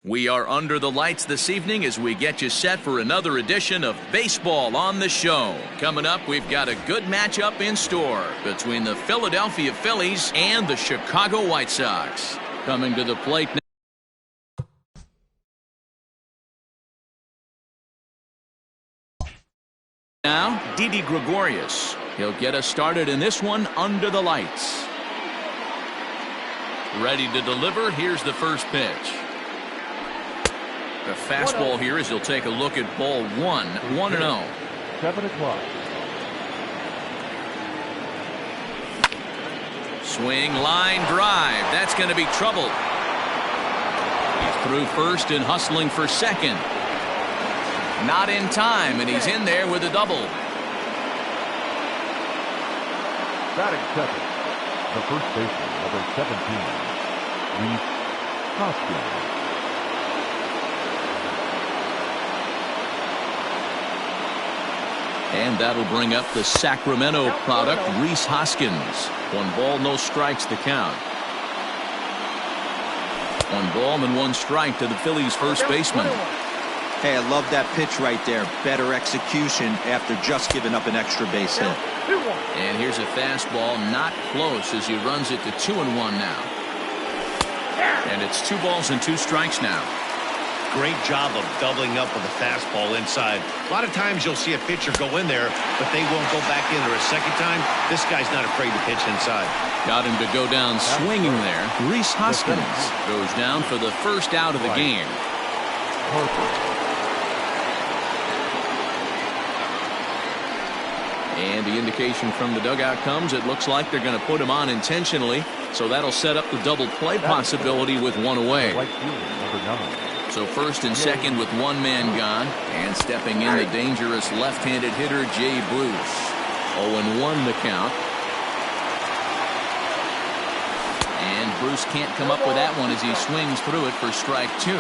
We are under the lights this evening as we get you set for another edition of Baseball on the Show. Coming up, we've got a good matchup in store between the Philadelphia Phillies and the Chicago White Sox. Coming to the plate now, Didi Gregorius. He'll get us started in this one under the lights. Ready to deliver. Here's the first pitch. The fastball here as he'll take a look at ball 1-0. 7 o'clock. Swing, line, drive. That's going to be trouble. He's through first and hustling for second. Not in time, and he's in there with a double. Batting second, the first baseman, number 17, Reese Hoskins. And that'll bring up the Sacramento product, Reese Hoskins. 1 ball, no strikes the count. 1 ball and 1 strike to the Phillies first baseman. Hey, I love that pitch right there. Better execution after just giving up an extra base hit. And here's a fastball, not close as he runs it to 2-1 now. And it's 2 balls and 2 strikes now. Great job of doubling up with a fastball inside. A lot of times you'll see a pitcher go in there, but they won't go back in there a second time. This guy's not afraid to pitch inside. Got him to go down swinging there. Reese Hoskins goes down for the first out of the game. And the indication from the dugout comes, it looks like they're going to put him on intentionally, so that'll set up the double play possibility with 1 away. So first and second with 1 man gone, and stepping in the dangerous left-handed hitter Jay Bruce. 0-1 the count. And Bruce can't come up with that one as he swings through it for strike 2.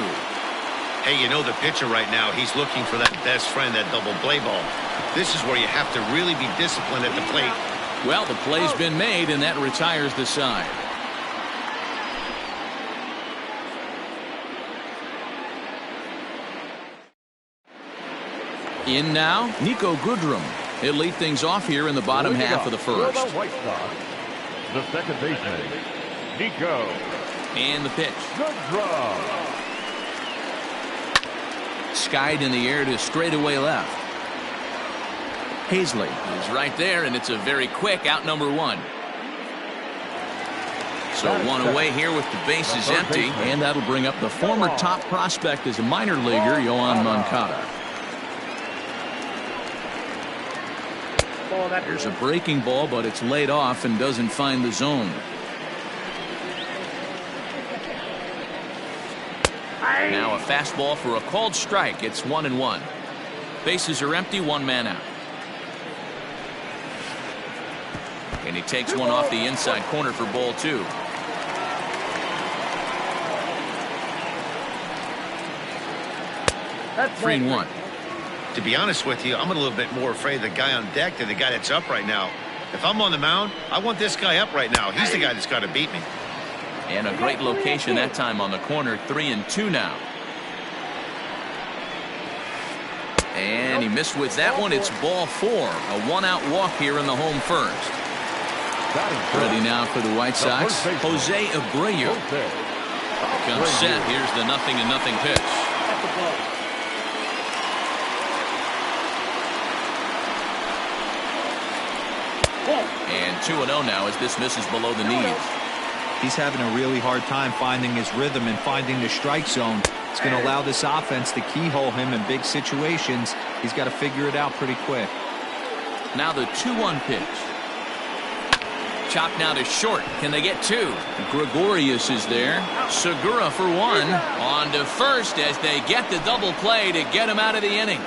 Hey, you know the pitcher right now, he's looking for that best friend, that double play ball. This is where you have to really be disciplined at the plate. Well, the play's been made, and that retires the side. In now, Nico Goodrum. He'll lead things off here in the bottom half of the first. The second baseman, Nico. And the pitch. Goodrum. Skied in the air to straightaway left. Hazley is right there, and it's a very quick out number 1. So 1 away here with the bases empty, and that'll bring up the former top prospect as a minor leaguer, Yoan Moncada. Here's a breaking ball, but it's laid off and doesn't find the zone. Now a fastball for a called strike. It's 1-1. Bases are empty, 1 man out. And he takes one off the inside corner for ball 2. That's 3-1. To be honest with you, I'm a little bit more afraid of the guy on deck than the guy that's up right now. If I'm on the mound, I want this guy up right now. He's the guy that's got to beat me. And a great location that time on the corner. 3-2 now. And he missed with that one. It's ball 4. A 1-out walk here in the home first. Ready now for the White Sox, Jose Abreu. Comes set. Here's the 0-0 pitch. And 2-0 now as this misses below the knees. He's having a really hard time finding his rhythm and finding the strike zone. It's going to allow this offense to keyhole him in big situations. He's got to figure it out pretty quick. Now the 2-1 pitch. Chopped now to short. Can they get 2? Gregorius is there. Segura for 1. On to first as they get the double play to get him out of the inning.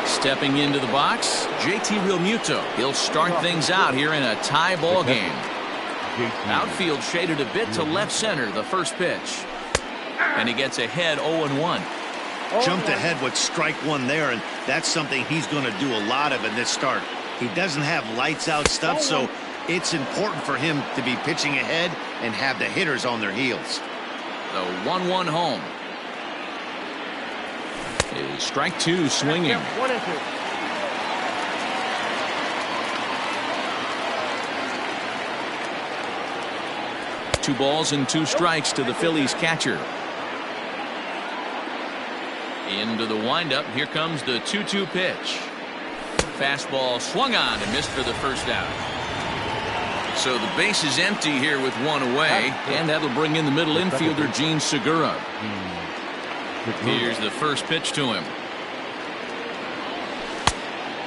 Stepping into the box, JT Realmuto. He'll start things out here in a tie ball game. Outfield shaded a bit to left center, the first pitch. And he gets ahead 0-1. Jumped ahead with strike 1 there, and that's something he's going to do a lot of in this start. He doesn't have lights out stuff, so It's important for him to be pitching ahead and have the hitters on their heels. The 1-1 home. Is strike two swinging. 1-2. 2 balls and 2 strikes to the Phillies catcher. Into the windup. Here comes the 2-2 pitch. Fastball swung on and missed for the first out. So the base is empty here with 1 away, and that'll bring in the middle infielder Gene Segura. Here's the first pitch to him.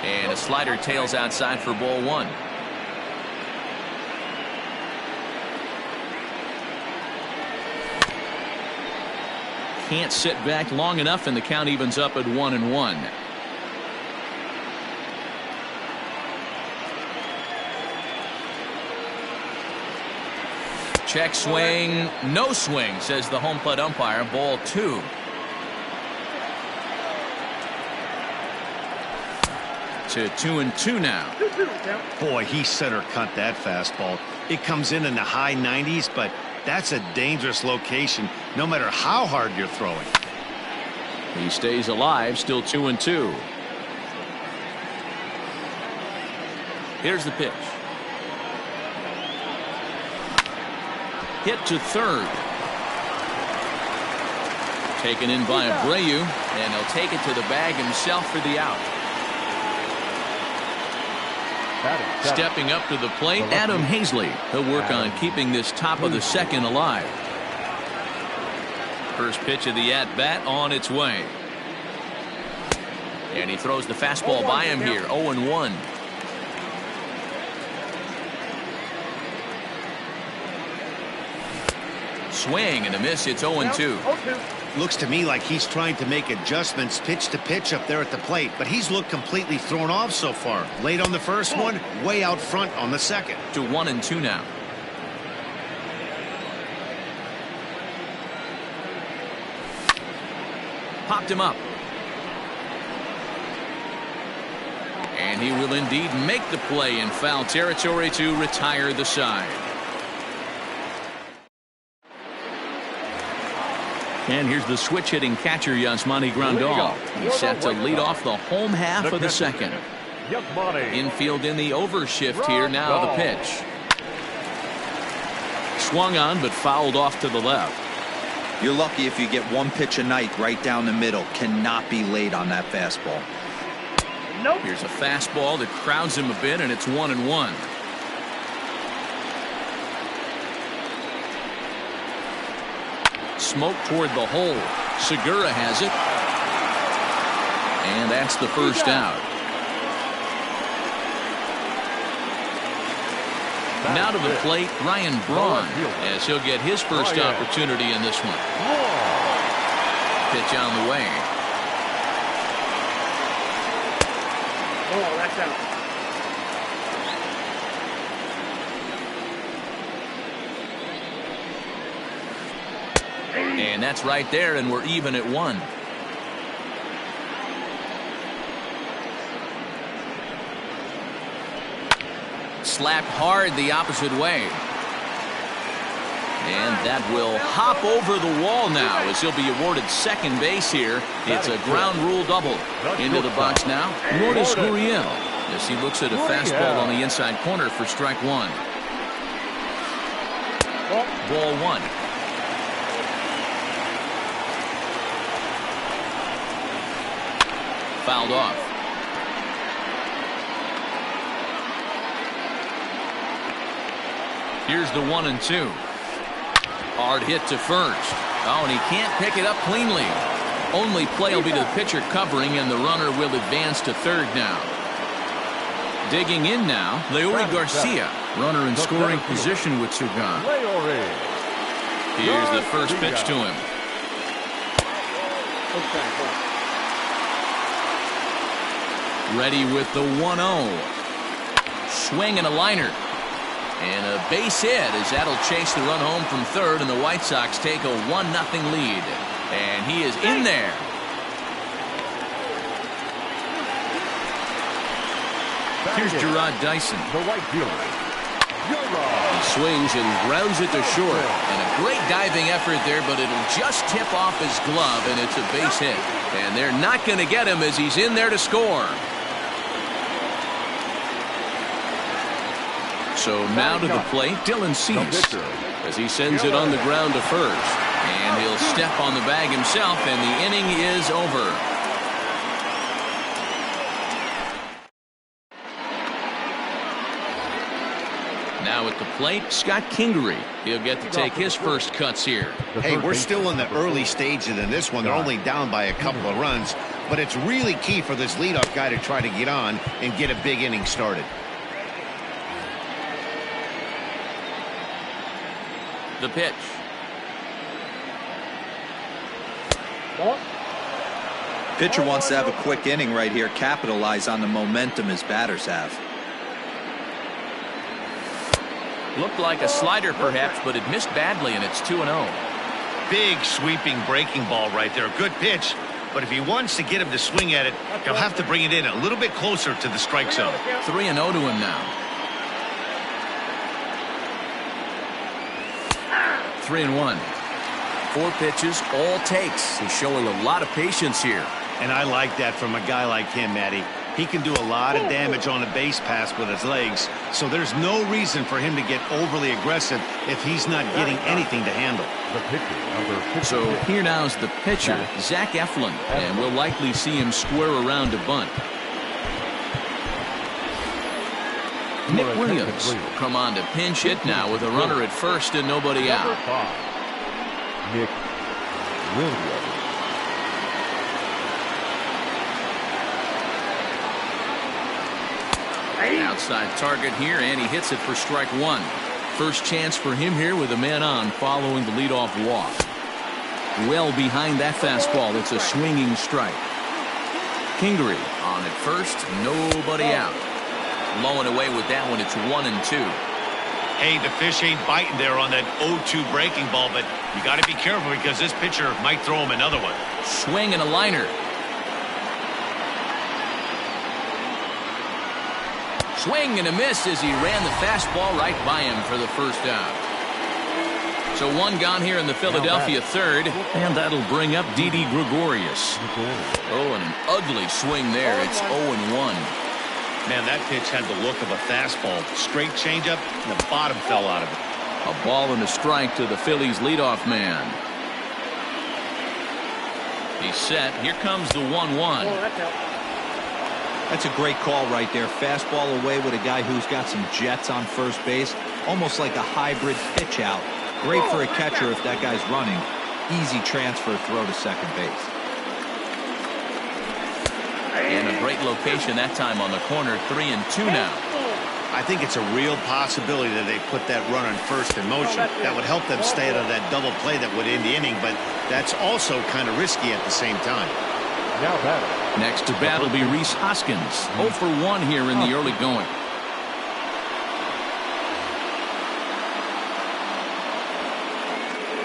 And a slider tails outside for ball 1. Can't sit back long enough, and the count evens up at 1-1. Check swing, no swing, says the home plate umpire. Ball 2. To 2-2 now. Boy, he center cut that fastball. It comes in the high 90s, but that's a dangerous location no matter how hard you're throwing. He stays alive, still 2-2. Here's the pitch. Hit to third. Taken in by Abreu, and he'll take it to the bag himself for the out. Stepping up to the plate, Adam Hazley. He'll work on keeping this top of the second alive. First pitch of the at-bat on its way. And he throws the fastball by him here, 0-1. Swing and a miss. It's 0-2. Looks to me like he's trying to make adjustments pitch to pitch up there at the plate, but he's looked completely thrown off so far. Late on the first one, way out front on the second. To 1-2 now. Popped him up. And he will indeed make the play in foul territory to retire the side. And here's the switch hitting catcher, Yasmani Grandal. He's set to lead off the home half of the second. Infield in the overshift here. Now the pitch. Swung on but fouled off to the left. You're lucky if you get 1 pitch a night right down the middle. Cannot be late on that fastball. Here's a fastball that crowds him a bit, and it's 1-1. Smoke toward the hole. Segura has it. And that's the first out. Now to the plate, Ryan Braun, as he'll get his first opportunity in this one. Pitch on the way. Oh, that's out. And that's right there, and we're even at 1. Slapped hard the opposite way. And that will hop over the wall now as he'll be awarded second base here. It's a ground rule double. Into the box now, Lourdes Gurriel, as he looks at a fastball on the inside corner for strike 1. Ball 1. Fouled off. Here's the 1-2. Hard hit to first. Oh, and he can't pick it up cleanly. Only play will be to the pitcher covering, and the runner will advance to third now. Digging in now, Leury Garcia. Runner in scoring position with Sugan. Here's the first pitch to him. Ready with the 1-0. Swing and a liner. And a base hit as that'll chase the run home from third, and the White Sox take a 1-0 lead. And he is in there. Here's Gerard Dyson. The right fielder. He swings and grounds it to short. And a great diving effort there, but it'll just tip off his glove, and it's a base hit. And they're not going to get him as he's in there to score. So now to the plate, Dylan Cease, as he sends it on the ground to first. And he'll step on the bag himself, and the inning is over. Now at the plate, Scott Kingery. He'll get to take his first cuts here. Hey, we're still in the early stages in this one. They're only down by a couple of runs, but it's really key for this leadoff guy to try to get on and get a big inning started. The pitch. Pitcher wants to have a quick inning right here, capitalize on the momentum his batters have. Looked like a slider perhaps, but it missed badly, and it's 2-0. Big sweeping breaking ball right there. Good pitch, but if he wants to get him to swing at it, he'll have to bring it in a little bit closer to the strike zone. 3-0 to him now. 3-1. 4 pitches, all takes. He's showing a lot of patience here. And I like that from a guy like him, Matty. He can do a lot of damage on a base pass with his legs, so there's no reason for him to get overly aggressive if he's not getting anything to handle. So here now is the pitcher, Zach Eflin, and we'll likely see him square around to bunt. Nick Williams will come on to pinch hit now with a runner at first and nobody out. Nick Williams. Outside target here, and he hits it for strike 1. First chance for him here with a man on following the leadoff walk. Well behind that fastball. It's a swinging strike. Kingery on at first, nobody out. Low and away with that one. It's 1-2. Hey, the fish ain't biting there on that 0-2 breaking ball, but you got to be careful because this pitcher might throw him another one. Swing and a liner. Swing and a miss as he ran the fastball right by him for the first out. So one gone here in the Philadelphia third, and that'll bring up Didi Gregorius. Oh, and an ugly swing there. It's 0-1. Man, that pitch had the look of a fastball. Straight changeup, and the bottom fell out of it. A ball and a strike to the Phillies leadoff man. He's set. Here comes the 1-1. That's a great call right there. Fastball away with a guy who's got some jets on first base. Almost like a hybrid pitch out. Great for a catcher if that guy's running. Easy transfer throw to second base. And a great location that time on the corner. 3-2 now. I think it's a real possibility that they put that runner in first in motion. That would help them stay out of that double play that would end the inning, but that's also kind of risky at the same time. Next to bat will be Rhys Hoskins. 0 for 1 here in the early going.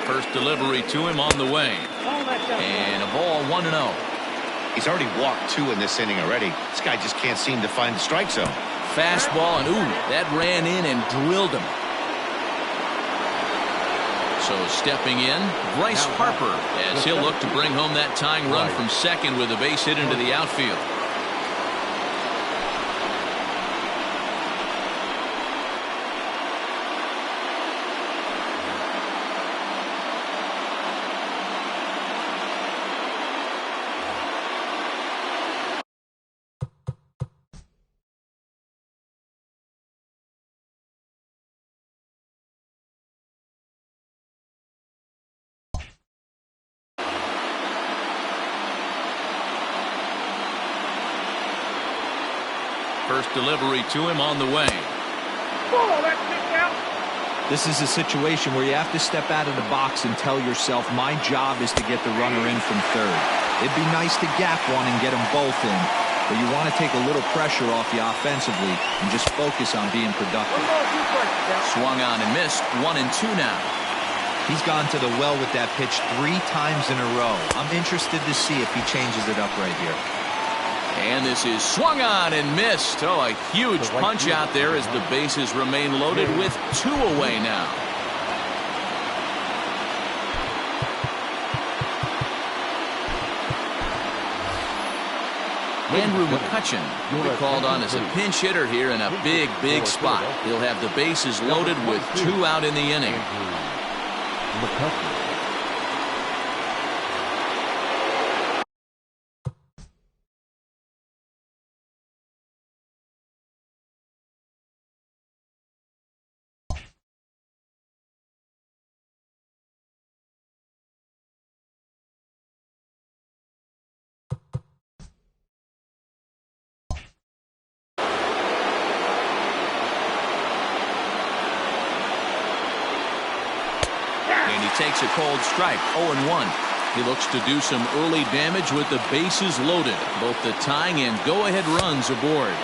First delivery to him on the way. And a ball 1-0. He's already walked 2 in this inning already. This guy just can't seem to find the strike zone. Fastball, and ooh, that ran in and drilled him. So stepping in, Bryce Harper, as he'll look to bring home that tying run from second with a base hit into the outfield. First delivery to him on the way. This is a situation where you have to step out of the box and tell yourself, my job is to get the runner in from third. It'd be nice to gap one and get them both in, but you want to take a little pressure off you offensively and just focus on being productive. Swung on and missed. 1-2 now. He's gone to the well with that pitch 3 times in a row. I'm interested to see if he changes it up right here. And this is swung on and missed. Oh, a huge punch out there as the bases remain loaded with 2 away now. Andrew McCutcheon will be called on as a pinch hitter here in a big, big spot. He'll have the bases loaded with 2 out in the inning. Takes a cold strike, 0-1. He looks to do some early damage with the bases loaded. Both the tying and go-ahead runs aboard.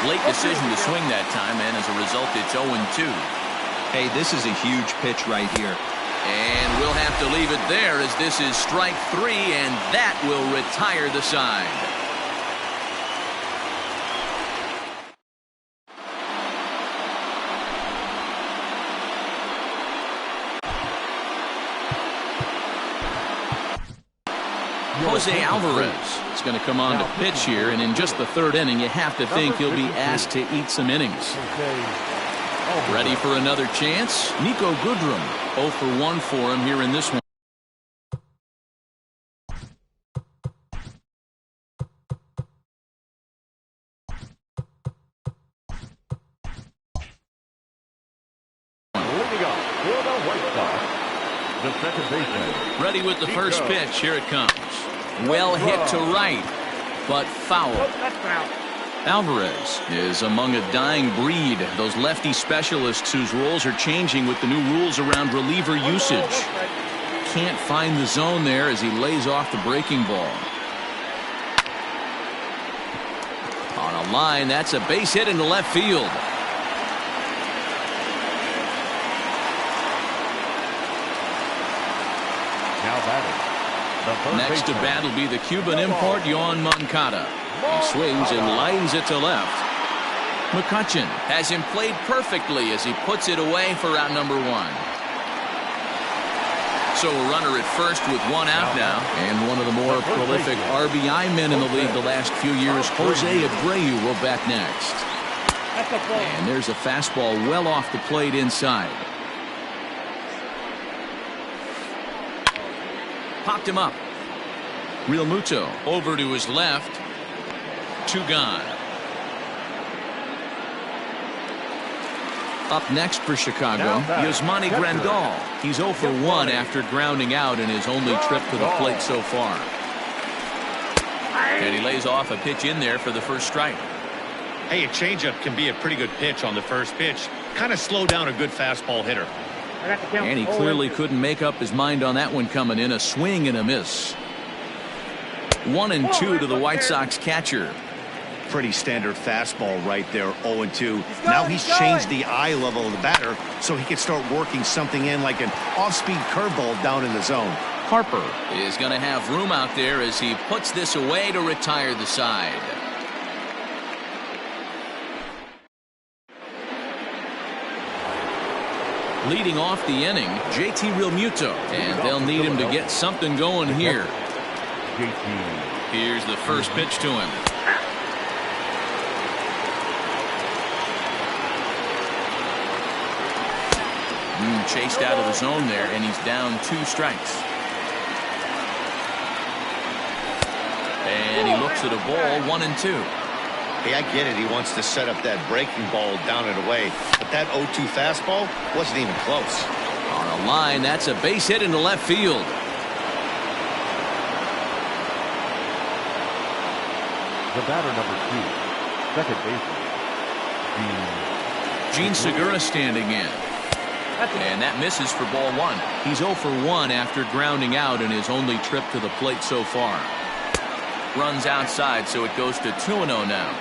Late decision to swing that time, and as a result, it's 0-2. Hey, this is a huge pitch right here. And we'll have to leave it there as this is strike 3, and that will retire the side. Jose Alvarez is going to come on to pitch here, and in just the 3rd inning, you have to think he'll be asked to eat some innings. Ready for another chance? Nico Goodrum, 0 for 1 for him here in this one. Ready with the first pitch. Here it comes. Well hit to right, but foul. Alvarez is among a dying breed. Those lefty specialists whose roles are changing with the new rules around reliever usage. Can't find the zone there as he lays off the breaking ball. On a line, that's a base hit into left field. Next to bat will be the Cuban import, Yoan Moncada. He swings and lines it to left. McCutcheon has him played perfectly as he puts it away for out number 1. So a runner at first with 1 out now. And one of the more prolific RBI men in the league the last few years, Jose Abreu, will bat next. And there's a fastball well off the plate inside. Popped him up. Real Muto over to his left. 2 gone. Up next for Chicago, Yasmani Grandal. He's 0 for 1 after grounding out in his only trip to the plate so far. And he lays off a pitch in there for the first strike. Hey, a changeup can be a pretty good pitch on the first pitch. Kind of slow down a good fastball hitter. And he clearly couldn't make up his mind on that one coming in. A swing and a miss. 1-2 to the White Sox catcher. Pretty standard fastball right there, 0-2. Now he's changed the eye level of the batter so he can start working something in like an off-speed curveball down in the zone. Harper is going to have room out there as he puts this away to retire the side. Leading off the inning, JT Realmuto, and they'll need him to get something going here. Here's the first pitch to him. Chased out of the zone there, and he's down 2 strikes. And he looks at a ball, 1-2. Hey, I get it. He wants to set up that breaking ball down and away. But that 0-2 fastball wasn't even close. On a line, that's a base hit into left field. The batter, number 2, second baseman, Gene Segura standing in. And that misses for ball 1. He's 0 for 1 after grounding out in his only trip to the plate so far. Runs outside, so it goes to 2-0 now.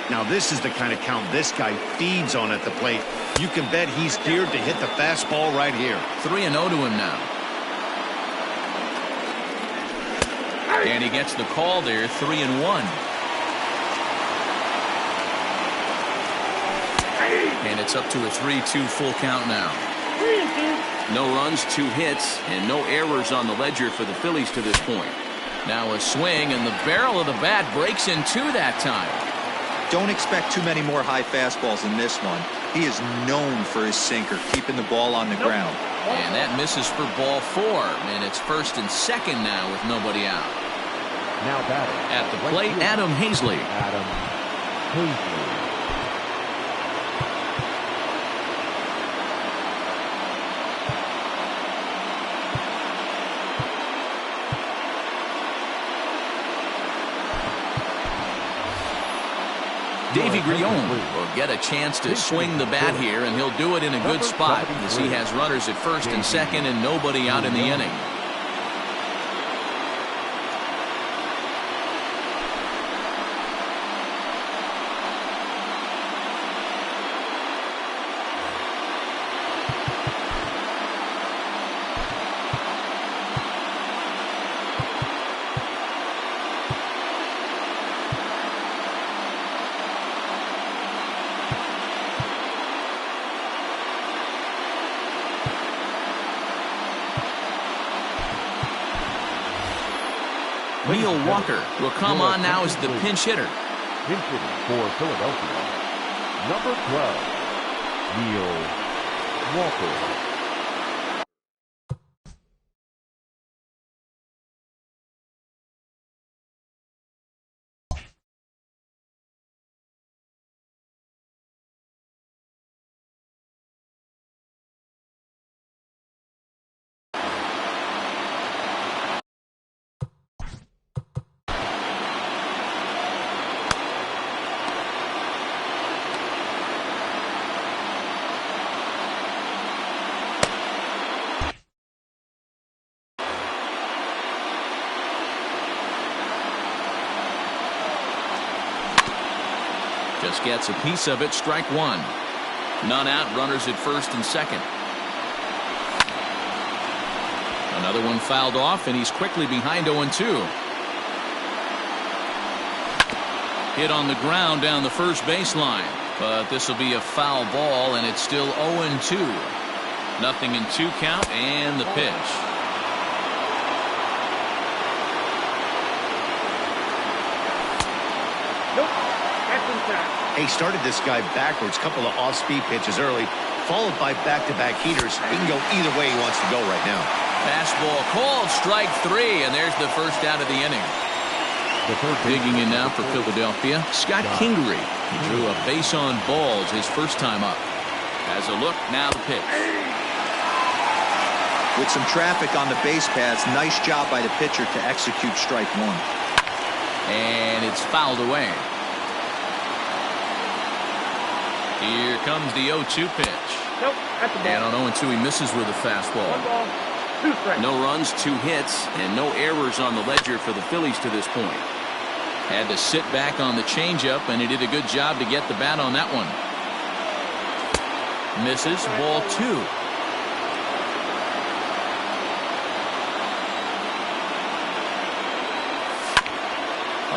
Now this is the kind of count this guy feeds on at the plate. You can bet he's geared to hit the fastball right here. 3-0 to him now. And he gets the call there, 3-1. And it's up to a 3-2 full count now. No runs, 2 hits, and no errors on the ledger for the Phillies to this point. Now a swing, and the barrel of the bat breaks in 2 that time. Don't expect too many more high fastballs in this one. He is known for his sinker, keeping the ball on the ground. And that misses for ball 4, and it's 1st and 2nd now with nobody out. Now batting. At the plate, Adam Hazley. Adam Hazley. Davy Grion will get a chance to swing the bat here, and he'll do it in a good spot as he has runners at 1st and 2nd and nobody out in the inning. Neil Walker will come on now as the pinch hitter. Pinch hitting for Philadelphia, number 12, Neil Walker. Just gets a piece of it. Strike 1. None out. Runners at 1st and 2nd. Another one fouled off, and he's quickly behind 0-2. Hit on the ground down the first baseline, but this will be a foul ball, and it's still 0-2. Nothing in 2 count, and the pitch. He started this guy backwards, couple of off-speed pitches early, followed by back-to-back heaters. He can go either way he wants to go right now. Fastball called, strike 3, and there's the first out of the inning. Digging in now for Philadelphia, Scott Kingery. He drew a base on balls his first time up. As a look, now the pitch. With some traffic on the base paths, nice job by the pitcher to execute strike 1. And it's fouled away. Here comes the 0-2 pitch. Nope, that's a ball. And on 0-2 he misses with a fastball. 1 ball, 2 strikes. No runs, 2 hits, and no errors on the ledger for the Phillies to this point. Had to sit back on the changeup, and he did a good job to get the bat on that one. Misses, ball 2.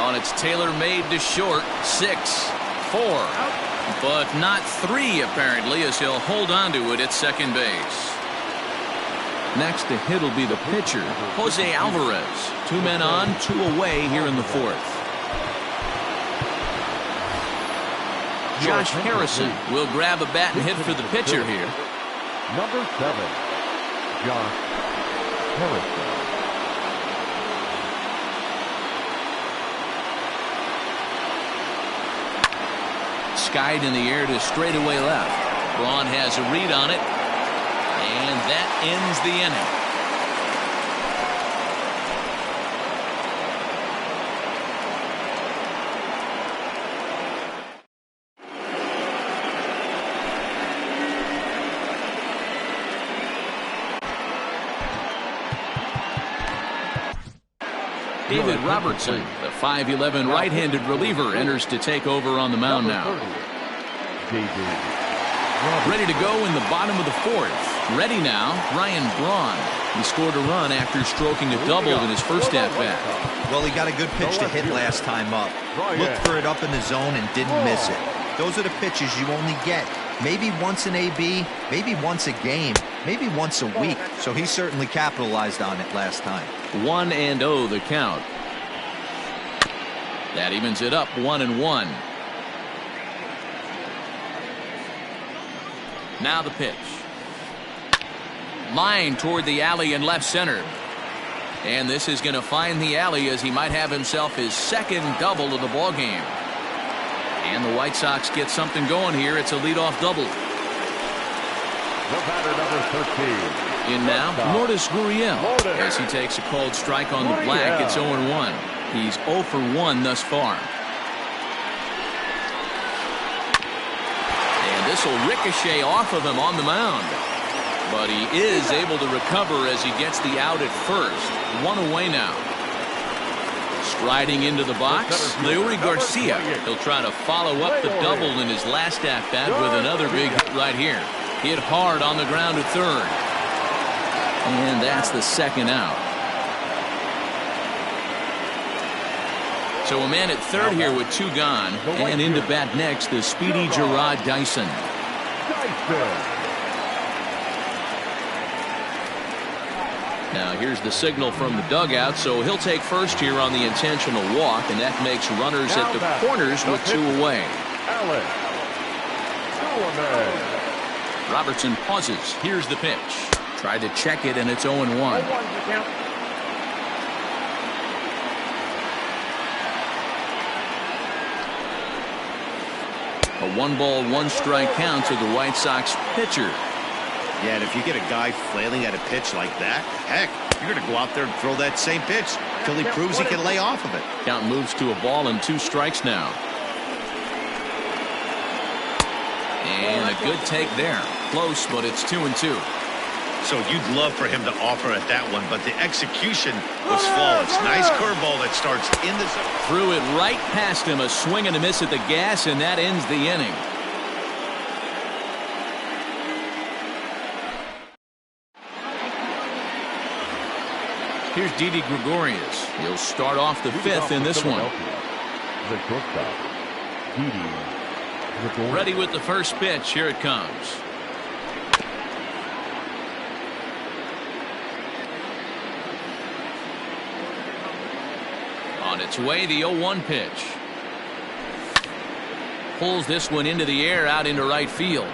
On its tailor-made to short, 6-4. But not 3, apparently, as he'll hold on to it at second base. Next to hit will be the pitcher, Jose Alvarez. 2 men on, 2 away here in the 4th. Josh Harrison will grab a bat and hit for the pitcher here. Number 7, Josh Harrison. Skied in the air to straightaway left. Braun has a read on it, and that ends the inning. David Robertson, the 5'11" right-handed reliever, enters to take over on the mound now. Ready to go in the bottom of the 4th. Ready now, Ryan Braun. He scored a run after stroking a double in his first at-bat. Well, he got a good pitch to hit last time up. Looked for it up in the zone and didn't miss it. Those are the pitches you only get Maybe once an AB, maybe once a game, maybe once a week. So he certainly capitalized on it last time. 1-0 the count. That evens it up 1-1. Now the pitch. Line toward the alley in left center. And this is going to find the alley as he might have himself his second double of the ball game. And the White Sox get something going here. It's a leadoff double. The batter, number 13. In now, Lourdes Gurriel. As he takes a called strike on the black, it's 0-1. He's 0 for 1 thus far. And this will ricochet off of him on the mound. But he is able to recover as he gets the out at first. 1 away now. Striding into the box, Leury Garcia. He'll try to follow up the double in his last at-bat with another big hit right here. Hit hard on the ground at third. And that's the second out. So a man at third here with 2 gone. And into bat next, the speedy Gerard Dyson. Now here's the signal from the dugout, so he'll take first here on the intentional walk, and that makes runners at the corners with 2 away. Robertson pauses. Here's the pitch. Tried to check it, and it's 0-1. A 1-ball, 1-strike count to the White Sox pitcher. Yeah, and if you get a guy flailing at a pitch like that, heck, you're going to go out there and throw that same pitch until he proves he can lay off of it. Count moves to a ball and 2 strikes now. And a good take there. Close, but it's 2-2. So you'd love for him to offer at that one, but the execution was flawless. Nice curveball that starts in the zone. Threw it right past him, a swing and a miss at the gas, and that ends the inning. Here's Didi Gregorius. He'll start off the 5th in this one. The shortstop, Didi Gregorius. Ready with the first pitch. Here it comes. On its way, the 0-1 pitch. Pulls this one into the air out into right field.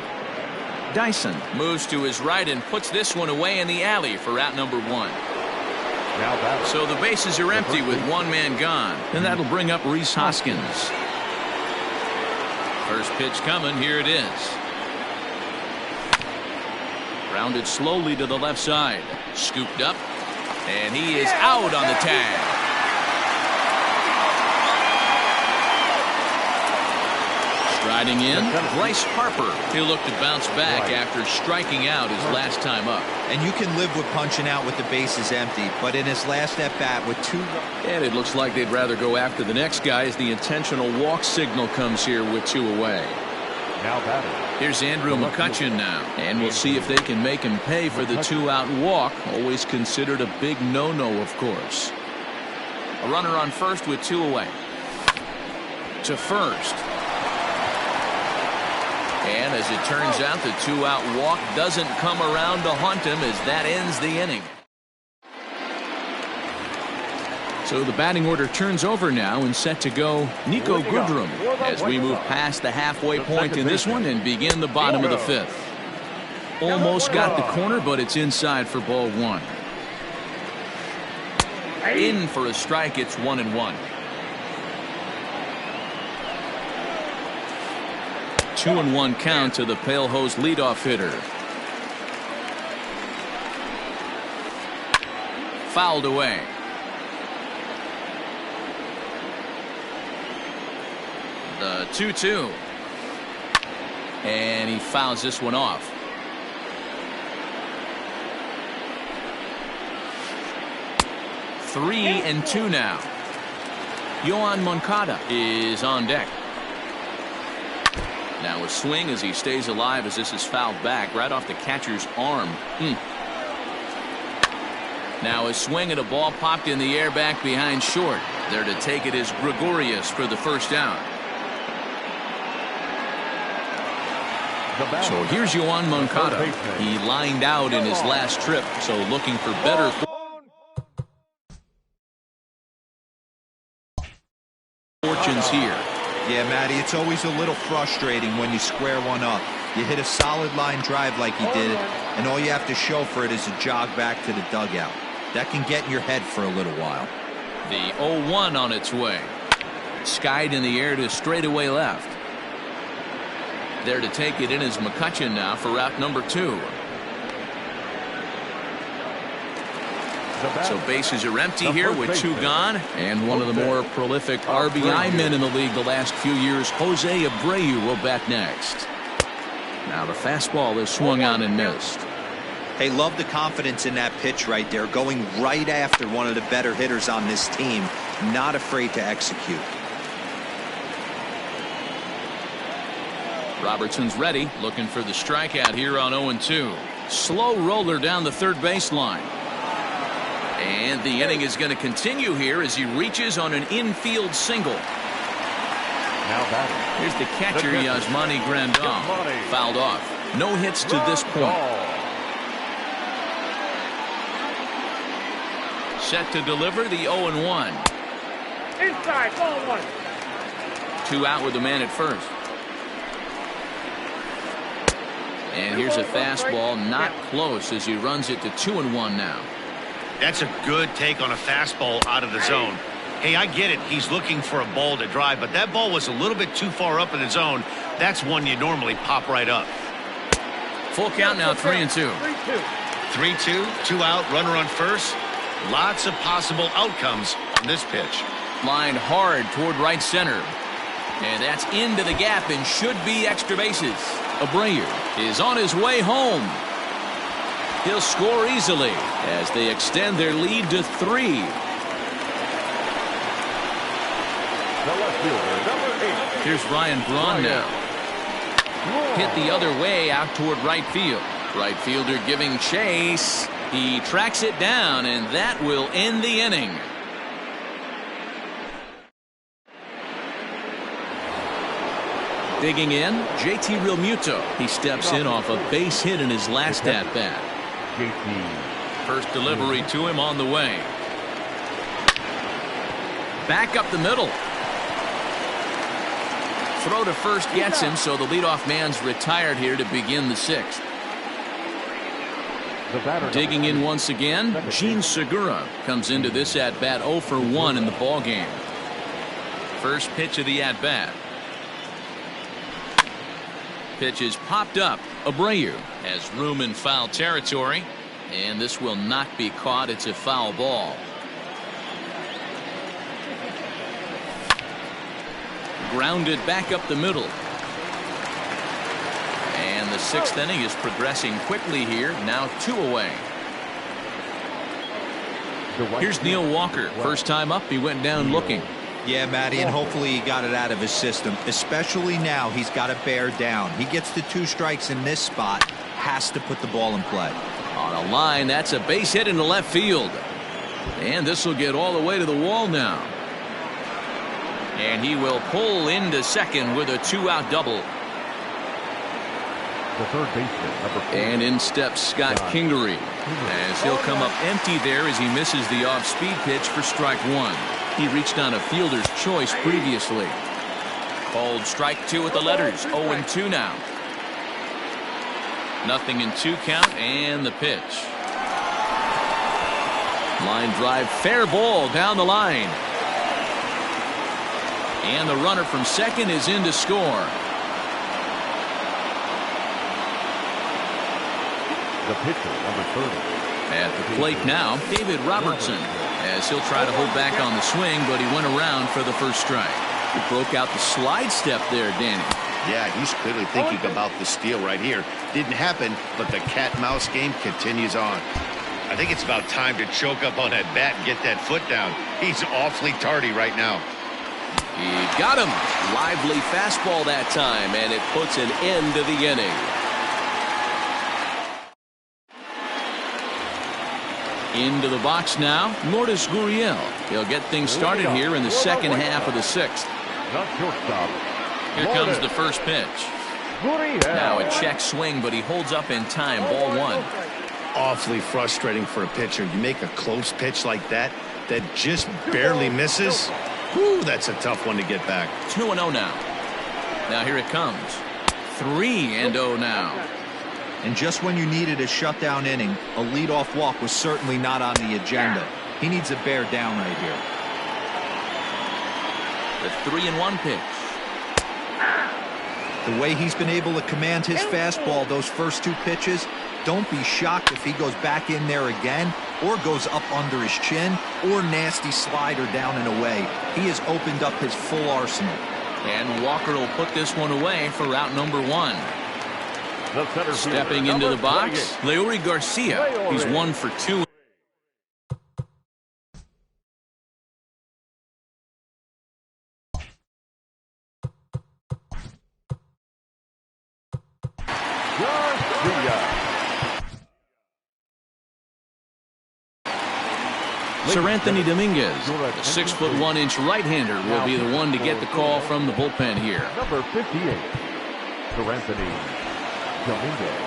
Dyson moves to his right and puts this one away in the alley for out number 1. So the bases are empty with 1 man gone, and that'll bring up Rhys Hoskins. First pitch coming. Here it is. Grounded slowly to the left side. Scooped up, and he is out on the tag. Striding in, Bryce Harper. He'll look to bounce back after striking out his last time up. And you can live with punching out with the bases empty, but in his last at-bat with 2... And it looks like they'd rather go after the next guy as the intentional walk signal comes here with 2 away. Now batter. Here's Andrew McCutchen now, and we'll see if they can make him pay for the 2-out walk. Always considered a big no-no, of course. A runner on first with 2 away. To first. And as it turns out, the 2-out walk doesn't come around to haunt him as that ends the inning. So the batting order turns over now and set to go Nico Goodrum as we move past the halfway point in this one and begin the bottom of the 5th. Almost got the corner, but it's inside for ball 1. In for a strike. It's 1-1. 2-1 count to the Pale Hose leadoff hitter. Fouled away. The 2-2. And he fouls this one off. Three and 2 now. Yohan Moncada is on deck. Now a swing as he stays alive as this is fouled back right off the catcher's arm. Now a swing at a ball popped in the air back behind short. There to take it is Gregorius for the first down. So here's Yoan Moncada. He lined out in his last trip, so looking for better fortunes here. Yeah, Matty, it's always a little frustrating when you square one up. You hit a solid line drive like he did, and all you have to show for it is a jog back to the dugout. That can get in your head for a little while. The 0-1 on its way. Skied in the air to straightaway left. There to take it in is McCutchen now for route number 2. So bases are empty here with 2 gone, and one of the more prolific RBI men in the league the last few years, Jose Abreu, will bat next. Now the fastball is swung on and missed. Hey, love the confidence in that pitch right there, going right after one of the better hitters on this team, not afraid to execute. Robertson's ready, looking for the strikeout here on 0-2. Slow roller down the third baseline. And the inning is going to continue here as he reaches on an infield single. Now batting. Here's the catcher, Yasmani Grandal. Fouled off. No hits to this point. Set to deliver the 0-1. Inside, ball 1. 2 out with the man at first. And here's a fastball, not close, as he runs it to 2-1 now. That's a good take on a fastball out of the zone. Hey, I get it. He's looking for a ball to drive, but that ball was a little bit too far up in the zone. That's one you normally pop right up. Full count now, 3-2. 3-2, 2 out, runner on first. Lots of possible outcomes on this pitch. Lined hard toward right center. And that's into the gap and should be extra bases. Abreu is on his way home. He'll score easily as they extend their lead to 3. Here's Ryan Braun now. Hit the other way out toward right field. Right fielder giving chase. He tracks it down, and that will end the inning. Digging in, JT Realmuto. He steps in off a base hit in his last at-bat. First delivery to him on the way. Back up the middle. Throw to first gets him, so the leadoff man's retired here to begin the 6th. Digging in once again, Gene Segura comes into this at-bat 0 for 1 in the ballgame. First pitch of the at-bat. Pitch is popped up. Abreu has room in foul territory, and this will not be caught. It's a foul ball. Grounded back up the middle. And the 6th inning is progressing quickly here. Now 2 away. Here's Neil Walker. First time up, he went down looking. Yeah, Matty, and hopefully he got it out of his system. Especially now, he's got to bear down. He gets the 2 strikes in this spot. Has to put the ball in play. On a line, that's a base hit into left field. And this will get all the way to the wall now. And he will pull into second with a 2-out double. The third baseman, number 4. And in steps Scott Kingery, as he'll come up empty there as he misses the off-speed pitch for strike 1. He reached on a fielder's choice previously. Called strike 2 with the letters. 0-2 now. Nothing in 2 count, and the pitch. Line drive, fair ball down the line. And the runner from second is in to score. The pitcher, number 30. At the plate now, David Robertson, as he'll try to hold back on the swing, but he went around for the first strike. He broke out the slide step there, Danny. Yeah, he's clearly thinking about the steal right here. Didn't happen, but the cat-mouse game continues on. I think it's about time to choke up on that bat and get that foot down. He's awfully tardy right now. He got him. Lively fastball that time, and it puts an end to the inning. Into the box now, Lourdes Gurriel. He'll get things started here in the second half of the 6th. Not shortstop. Here comes the first pitch. Now a check swing, but he holds up in time. Ball one. Awfully frustrating for a pitcher. You make a close pitch like that just barely misses. Whew, that's a tough one to get back. 2-0 now. Now here it comes. 3-0 now. And just when you needed a shutdown inning, a leadoff walk was certainly not on the agenda. He needs a bear down right here. The 3-1 pitch. The way he's been able to command his fastball those first two pitches, don't be shocked if he goes back in there again or goes up under his chin or nasty slider down and away. He has opened up his full arsenal. And Walker will put this one away for out number one. Stepping into the box, Leury Garcia. He's 1 for 2. Sir Anthony Dominguez, the 6'1" right-hander, will be the one to get the call from the bullpen here. Number 58, Sir Anthony Dominguez.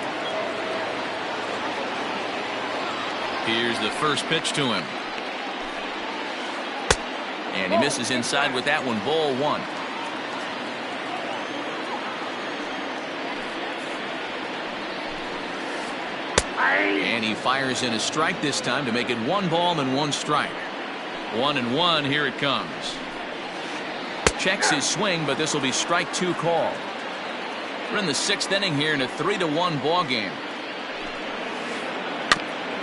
Here's the first pitch to him. And he misses inside with that one. Ball one. And he fires in a strike this time to make it 1 ball and 1 strike. 1-1. Here it comes. Checks his swing, but this will be strike 2 call. We're in the 6th inning here in a 3-1 ball game.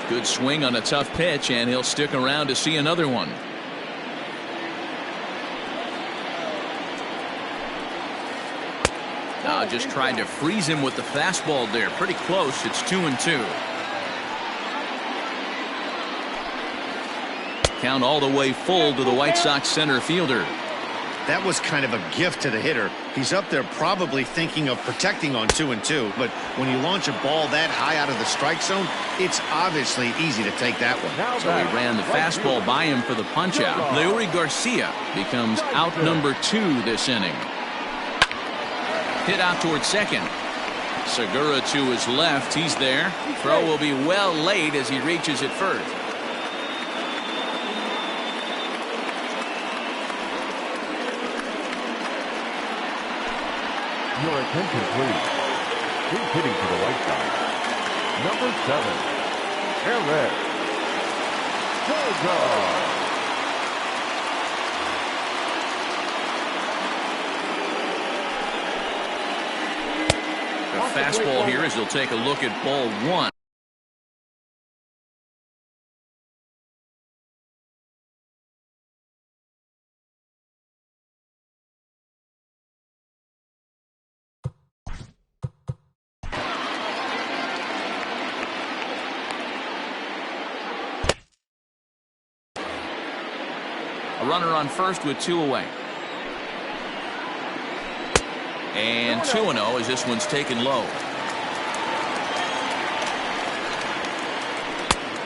Good swing on a tough pitch, and he'll stick around to see another one. Now just tried to freeze him with the fastball there. Pretty close. It's 2-2. Count all the way full to the White Sox center fielder. That was kind of a gift to the hitter. He's up there probably thinking of protecting on 2-2, but when you launch a ball that high out of the strike zone, it's obviously easy to take that one. So he ran the fastball by him for the punch-out. Leury Garcia becomes out number 2 this inning. Hit out towards second. Segura to his left. He's there. Throw will be well late as he reaches it first. Your attention, please. He's hitting to the right side. Number 7, Eric Serga. The fastball here as he'll take a look at ball one. A runner on first with 2 away. And 2-0 as this one's taken low.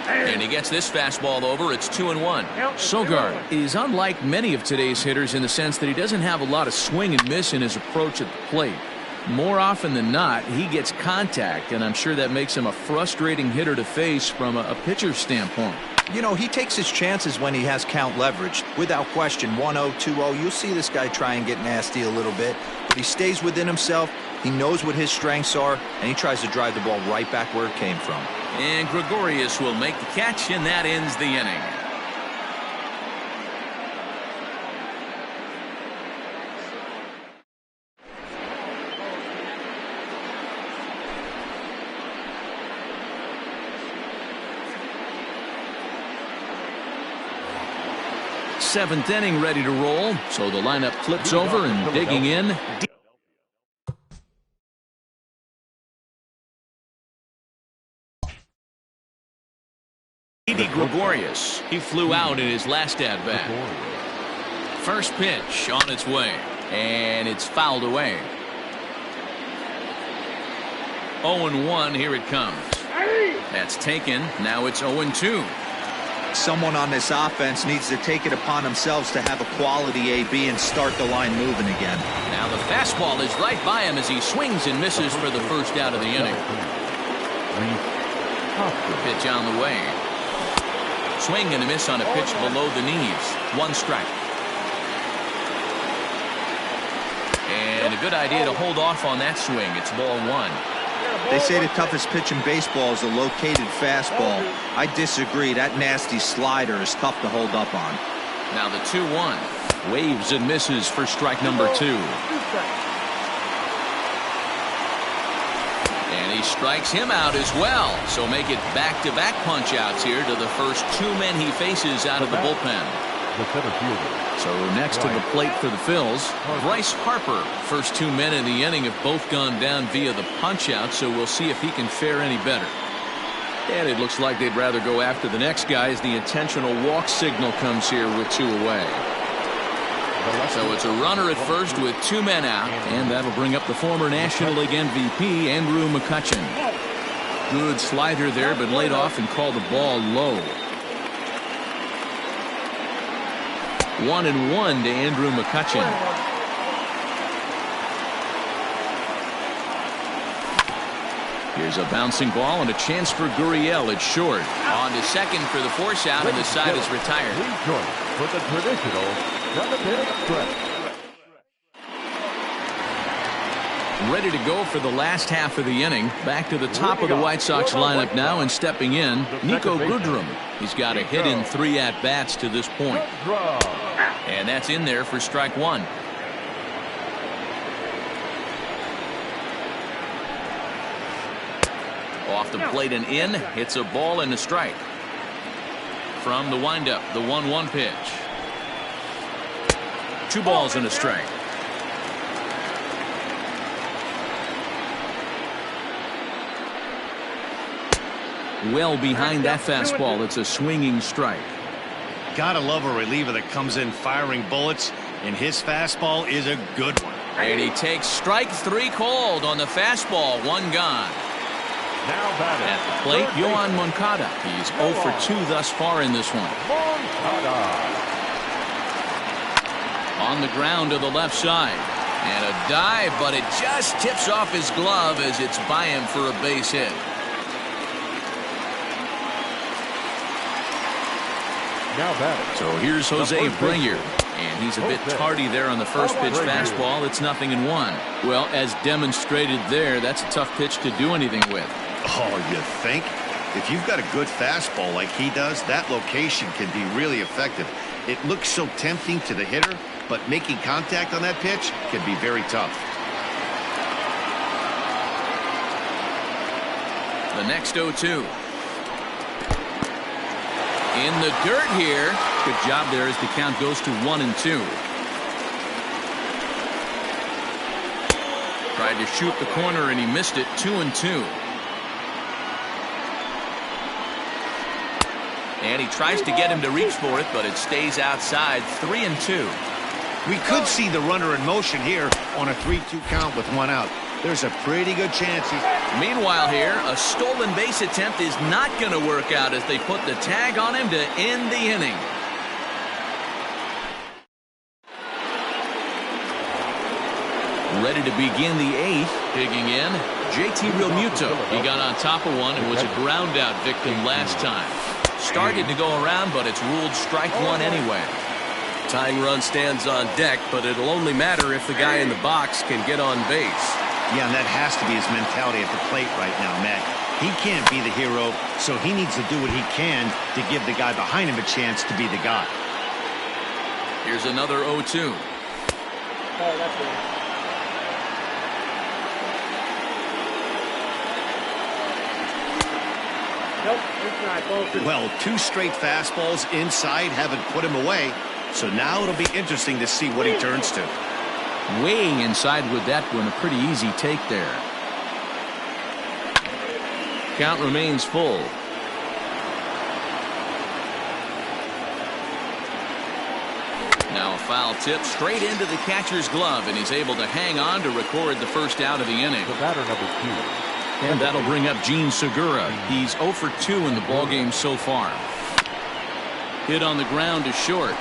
And he gets this fastball over. It's 2-1. Sogard is unlike many of today's hitters in the sense that he doesn't have a lot of swing and miss in his approach at the plate. More often than not, he gets contact, and I'm sure that makes him a frustrating hitter to face from a pitcher's standpoint. You know, he takes his chances when he has count leverage. Without question, 1-0, 2-0, you'll see this guy try and get nasty a little bit. But he stays within himself. He knows what his strengths are, and he tries to drive the ball right back where it came from. And Gregorius will make the catch, and that ends the inning. Seventh inning ready to roll, so the lineup flips over and digging in. Didi Gregorius. He flew out in his last at-bat. First pitch on its way, and it's fouled away. 0-1, here it comes. That's taken. Now it's 0-2. Someone on this offense needs to take it upon themselves to have a quality AB and start the line moving again. Now the fastball is right by him as he swings and misses for the first out of the inning. Pitch on the way. Swing and a miss on a pitch below the knees. 1 strike. And a good idea to hold off on that swing. It's ball 1. They say the toughest pitch in baseball is a located fastball. I disagree. That nasty slider is tough to hold up on. Now the 2-1. Waves and misses for strike number 2. And he strikes him out as well. So make it back-to-back punch-outs here to the first 2 men he faces out of the bullpen. So next to the plate for the Phils, Bryce Harper. First 2 men in the inning have both gone down via the punch-out, so we'll see if he can fare any better. And it looks like they'd rather go after the next guy as the intentional walk signal comes here with 2 away. So it's a runner at first with 2 men out, and that'll bring up the former National League MVP, Andrew McCutchen. Good slider there, but laid off and called the ball low. 1-1 to Andrew McCutchen. Here's a bouncing ball and a chance for Gurriel at short. On to second for the force out, and the side is retired. For the traditional 7-inning stretch. Ready to go for the last half of the inning. Back to the top of the White Sox lineup now, and stepping in, Nico Goodrum. He's got a hit in 3 at-bats to this point. And that's in there for strike 1. Off the plate and in. Hits a ball and a strike. From the windup, the 1-1 pitch. 2 balls and a strike. Well behind that fastball. It's a swinging strike. Gotta love a reliever that comes in firing bullets, and his fastball is a good one. And he takes strike 3 called on the fastball. 1 gone. At the plate, Yohan Moncada. He's 0 for 2 thus far in this one. On the ground to the left side. And a dive, but it just tips off his glove as it's by him for a base hit. So here's Jose Bringer, and he's a bit tardy there on the first pitch fastball. It's 0-1. Well, as demonstrated there, that's a tough pitch to do anything with. Oh, you think? If you've got a good fastball like he does, that location can be really effective. It looks so tempting to the hitter, but making contact on that pitch can be very tough. The next 0-2. In the dirt here. Good job there as the count goes to 1-2. Tried to shoot the corner and he missed it. 2-2. And he tries to get him to reach for it, but it stays outside. 3-2. We could see the runner in motion here on a 3-2 count with 1 out. There's a pretty good chance he's... Meanwhile here, a stolen base attempt is not going to work out as they put the tag on him to end the inning. Ready to begin the 8th. Digging in, JT Realmuto. He got on top of one and was a ground out victim last time. Started to go around, but it's ruled strike 1 anyway. Tying run stands on deck, but it'll only matter if the guy in the box can get on base. Yeah, and that has to be his mentality at the plate right now, Matt. He can't be the hero, so he needs to do what he can to give the guy behind him a chance to be the guy. Here's another 0-2. Oh, that's good. Nope, it's not. Well, 2 straight fastballs inside haven't put him away, so now it'll be interesting to see what he turns to. Way inside with that one, a pretty easy take there. Count remains full. Now a foul tip straight into the catcher's glove, and he's able to hang on to record the first out of the inning. The batter number 2. And that'll bring up Gene Segura. He's 0 for 2 in the ballgame so far. Hit on the ground to short.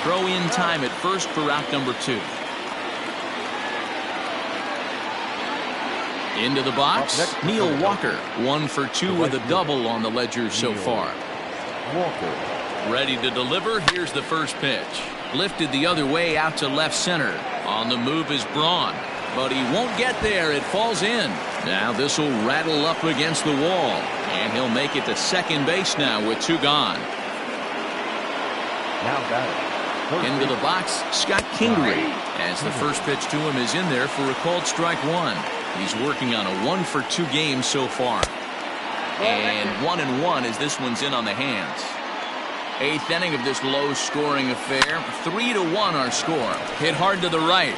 Throw in time at first for route number 2. Into the box, Neil Walker. 1 for 2 with a double on the ledger so far. Walker. Ready to deliver. Here's the first pitch. Lifted the other way out to left center. On the move is Braun, but he won't get there. It falls in. Now this will rattle up against the wall, and he'll make it to second base now with 2 gone. Now batting. Into the box, Scott Kingery, as the first pitch to him is in there for a called strike 1. He's working on a 1 for 2 game so far. And 1-1 as this one's in on the hands. 8th inning of this low-scoring affair. 3-1 our score. Hit hard to the right.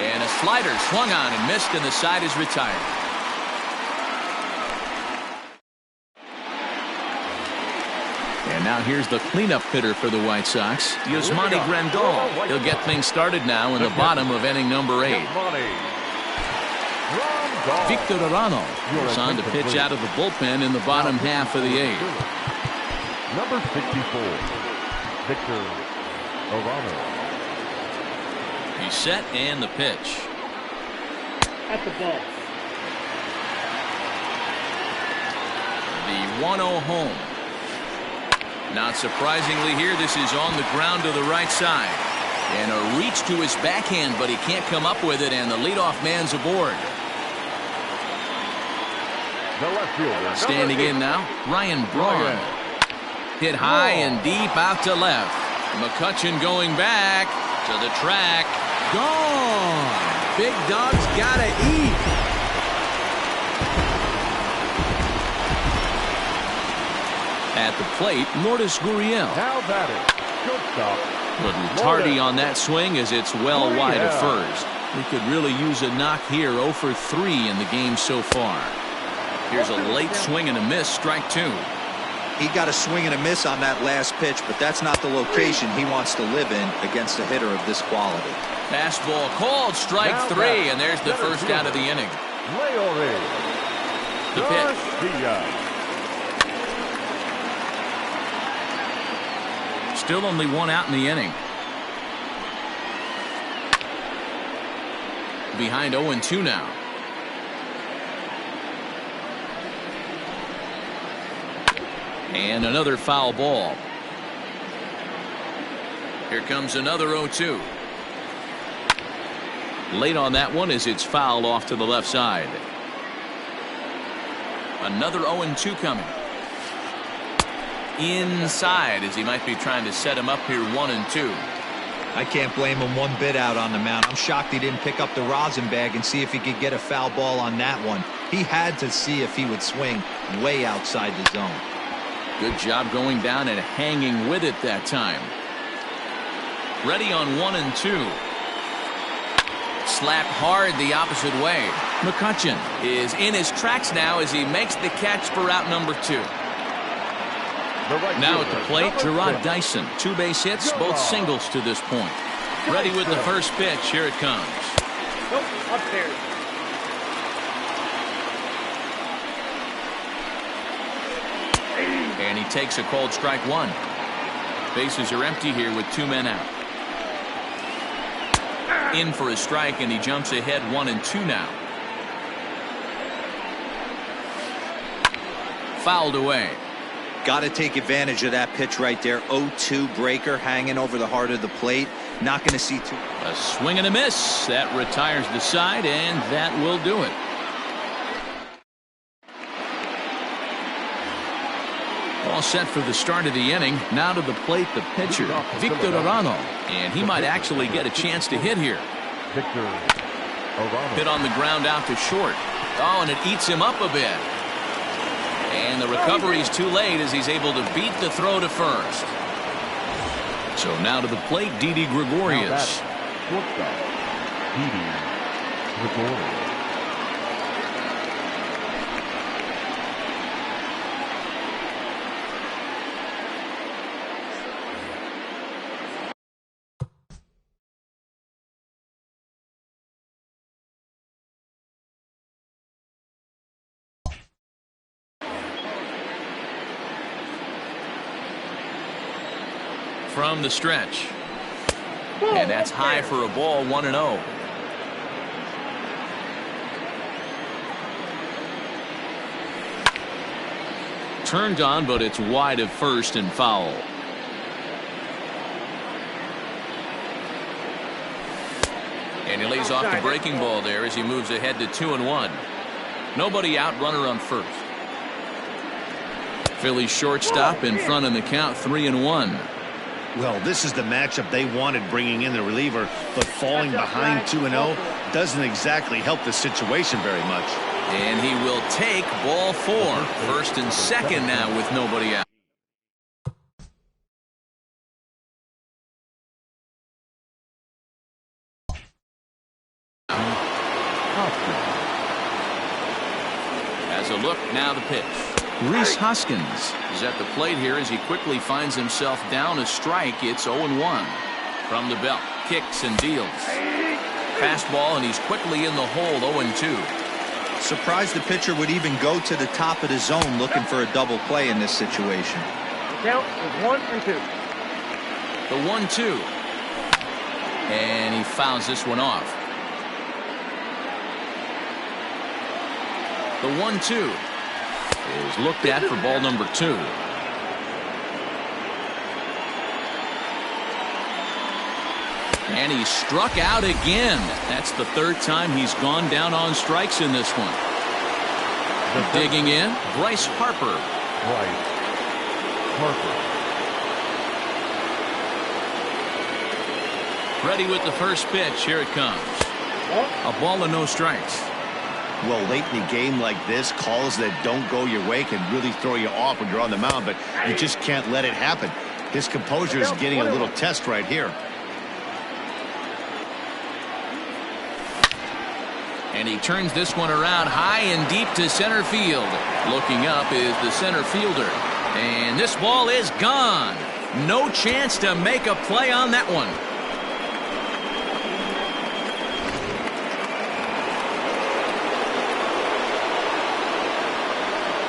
And a slider swung on and missed, and the side is retired. And now here's the cleanup hitter for the White Sox, Yasmani Grandal. He'll get things started now in the bottom of inning number 8. Victor Arano is on to pitch out of the bullpen in the bottom half of the 8th. Number 64, Victor Arano. He's set and the pitch. At the ball. The 1-0 home. Not surprisingly here, this is on the ground to the right side. And a reach to his backhand, but he can't come up with it, and the leadoff man's aboard. The left fielder. Standing in now, Ryan Braun. Hit high and deep out to left. McCutchen going back to the track. Gone. Big dog's gotta eat. At the plate, Lourdes Gurriel. Now batting. Shortstop. Little tardy on that swing as it's well wide of first. We could really use a knock here. 0 for 3 in the game so far. Here's a late swing and a miss, strike 2. He got a swing and a miss on that last pitch, but that's not the location he wants to live in against a hitter of this quality. Fastball called, strike 3, and there's the first out of the inning. The pitch. Still only 1 out in the inning. Behind 0-2 now. And another foul ball. Here comes another 0-2. Late on that one as it's fouled off to the left side. Another 0-2 coming. Inside as he might be trying to set him up here 1-2. I can't blame him one bit out on the mound. I'm shocked he didn't pick up the rosin bag and see if he could get a foul ball on that one. He had to see if he would swing way outside the zone. Good job going down and hanging with it that time. Ready on 1-2. Slap hard the opposite way. McCutchen is in his tracks now as he makes the catch for out number 2. Now at the plate, Gerard Dyson. 2 base hits, both singles to this point. Ready with the first pitch. Here it comes. Nope, upstairs. And he takes a called strike 1. Bases are empty here with 2 men out. In for a strike, and he jumps ahead 1-2 now. Fouled away. Got to take advantage of that pitch right there. 0-2 breaker hanging over the heart of the plate. Not going to see too. A swing and a miss. That retires the side, and that will do it. All set for the start of the inning. Now to the plate, the pitcher, Victor Arano. And he might actually get a chance to hit here. Victor Arano. Hit on the ground out to short. Oh, and it eats him up a bit. And the recovery's too late as he's able to beat the throw to first. So now to the plate, Didi Gregorius. Didi Gregorius. from the stretch. And that's high for a ball, 1-0. Turned on, but it's wide of first and foul. And he lays off the breaking ball there as he moves ahead to 2-1. Nobody out, runner on first. Phillies shortstop in front in the count, 3-1. Well, this is the matchup they wanted, bringing in the reliever, but falling behind 2-0 doesn't exactly help the situation very much. And he will take ball 4. First and second now with nobody out. As a look, now the pitch. Rhys Hoskins is at the plate here as he quickly finds himself down a strike. It's 0-1. From the belt, kicks and deals. Fastball, and he's quickly in the hole, 0-2. Surprised the pitcher would even go to the top of the zone looking for a double play in this situation. Count is 1 and 2. The 1-2. And he fouls this one off. The 1-2 is looked at for ball number 2. And he struck out again. That's the third time he's gone down on strikes in this one. Digging in, Bryce Harper. Bryce Harper. Ready with the first pitch. Here it comes. A ball and no strikes. Well, late in a game like this, calls that don't go your way can really throw you off when you're on the mound, but you just can't let it happen. His composure is getting a little test right here. And he turns this one around high and deep to center field. Looking up is the center fielder. And this ball is gone. No chance to make a play on that one.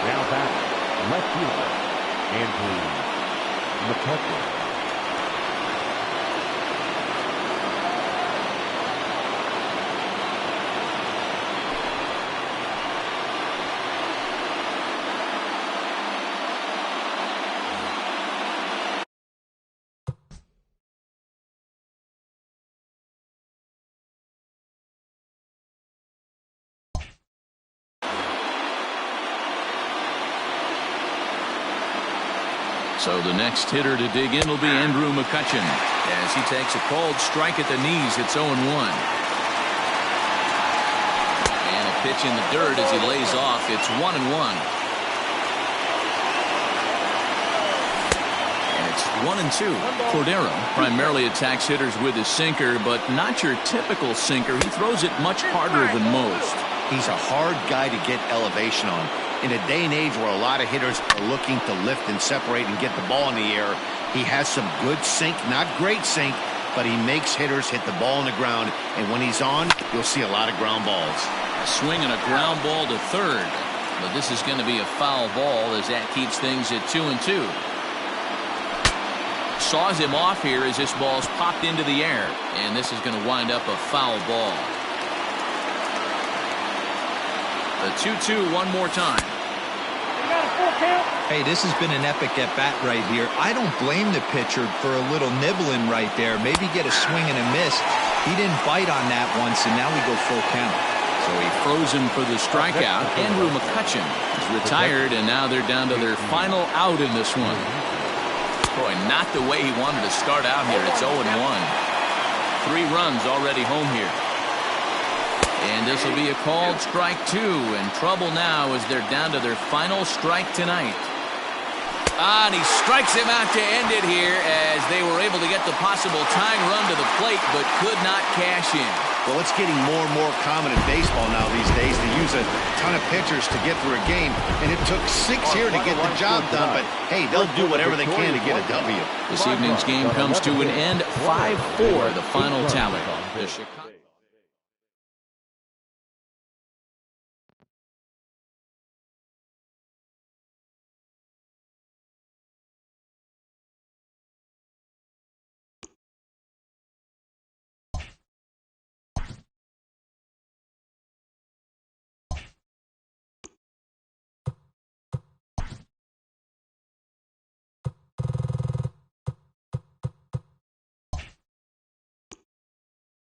Now back, left fielder, Andrew McCutcheon. So the next hitter to dig in will be Andrew McCutcheon as he takes a cold strike at the knees. It's 0-1. And a pitch in the dirt as he lays off. It's 1-1. And it's 1-2. Cordero primarily attacks hitters with his sinker, but not your typical sinker. He throws it much harder than most. He's a hard guy to get elevation on. In a day and age where a lot of hitters are looking to lift and separate and get the ball in the air, he has some good sink, not great sink, but he makes hitters hit the ball on the ground, and when he's on, you'll see a lot of ground balls. A swing and a ground ball to third, but this is going to be a foul ball as that keeps things at 2-2. Saws him off here as this ball's popped into the air, and this is going to wind up a foul ball. The 2-2 one more time. Hey, this has been an epic at-bat right here. I don't blame the pitcher for a little nibbling right there. Maybe get a swing and a miss. He didn't bite on that once, and now we go full count. So he froze him for the strikeout. Andrew McCutcheon is retired, and now they're down to their final out in this one. Boy, not the way he wanted to start out here. It's 0-1. 3 runs already home here. And this will be a called strike 2, and trouble now as they're down to their final strike tonight. And he strikes him out to end it here as they were able to get the possible tying run to the plate but could not cash in. Well, it's getting more and more common in baseball now these days to use a ton of pitchers to get through a game, and it took 6 here to get the job done, but hey, they'll do whatever they can to get a W. This evening's game comes to an end, 5-4, the final tally. The Chicago